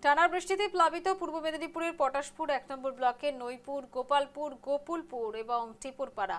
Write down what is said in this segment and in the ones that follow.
টানা বৃষ্টিতে প্লাবিত পূর্ব মেদিনীপুরের পটাশপুর ১ নম্বর ব্লকের নইপুর, গোপালপুর, গোকুলপুর এবং টিপুরপাড়া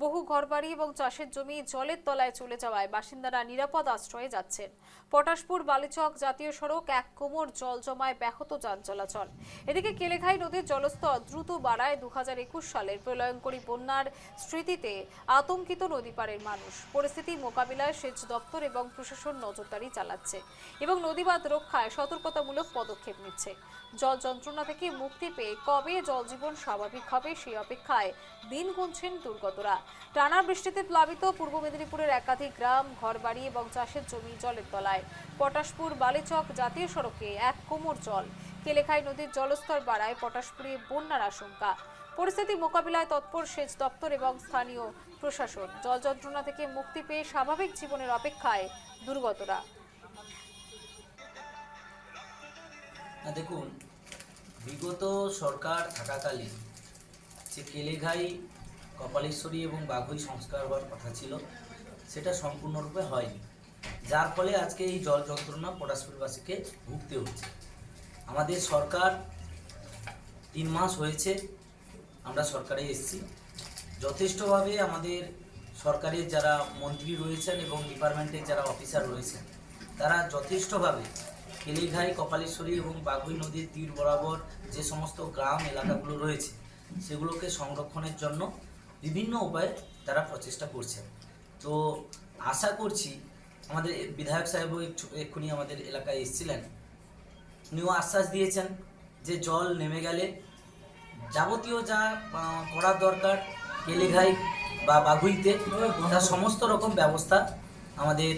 বহু ঘরবাড়ি এবং চাষের জমি জলের তলায় চলে যাওয়ায় বাসিন্দারা নিরাপদ আশ্রয়ে যাচ্ছেন। পটাশপুর বালিচক জাতীয় সড়ক ১ কোমর জল জমায় ব্যাহত যান চলাচল। এদিকে কেলেঘাই নদীর জলস্তর দ্রুত বাড়ায় ২০২১ সালের প্রলয়ঙ্করী বন্যার স্মৃতিতে আতঙ্কিত নদীপাড়ের মানুষ। পরিস্থিতি মোকাবিলায় সেচ দপ্তর এবং প্রশাসন নজরদারি চালাচ্ছে এবং নদীবাঁধ রক্ষায় সতর্কতামূলক পদক্ষেপ নিচ্ছে। জল যন্ত্রণা থেকে মুক্তি পেয়ে কবে জলজীবন স্বাভাবিক হবে সেই অপেক্ষায় দিন গুনছেন দুর্গতরা। টানা বৃষ্টিতে প্লাবিত পূর্ব মেদিনীপুরের একাধিক গ্রাম, ঘরবাড়ি এবং চাষের জমি জলের তলায়। পটাশপুর বালিচক জাতীয় সড়কে ১ কোমর জল। কেলেঘাই নদীর জলস্তর বাড়ায় পটাশপুরে বন্যার আশঙ্কা। পরিস্থিতি মোকাবিলায় তৎপর সেচ দপ্তর এবং স্থানীয় প্রশাসন। জল যন্ত্রণা থেকে মুক্তি পেয়ে স্বাভাবিক জীবনের অপেক্ষায় দুর্গতরা। দেখুন, বিগত সরকার থাকাকালীন যে কেলেঘাই, কপালেশ্বরী এবং বাঘুই সংস্কার হওয়ার কথা ছিল সেটা সম্পূর্ণরূপে হয়নি, যার ফলে আজকে এই জল যন্ত্রণা পটাশপুরবাসীকে ভুগতে হচ্ছে। আমাদের সরকার ৩ মাস হয়েছে আমরা সরকারে এসেছি। যথেষ্টভাবে আমাদের সরকারের যারা মন্ত্রী রয়েছেন এবং ডিপার্টমেন্টের যারা অফিসার রয়েছেন তারা যথেষ্টভাবে কেলেঘাই, কপালেশ্বরী এবং বাঘুই নদীর তীর বরাবর যে সমস্ত গ্রাম এলাকাগুলো রয়েছে সেগুলোকে সংরক্ষণের জন্য বিভিন্ন উপায়ে তারা প্রচেষ্টা করছেন। তো আশা করছি আমাদের বিধায়ক সাহেবও এক্ষুনি আমাদের এলাকায় এসেছিলেন, উনিও আশ্বাস দিয়েছেন যে জল নেমে গেলে যাবতীয় যা করার দরকার কেলেঘাই বা বাঘুইতে তার সমস্ত রকম ব্যবস্থা আমাদের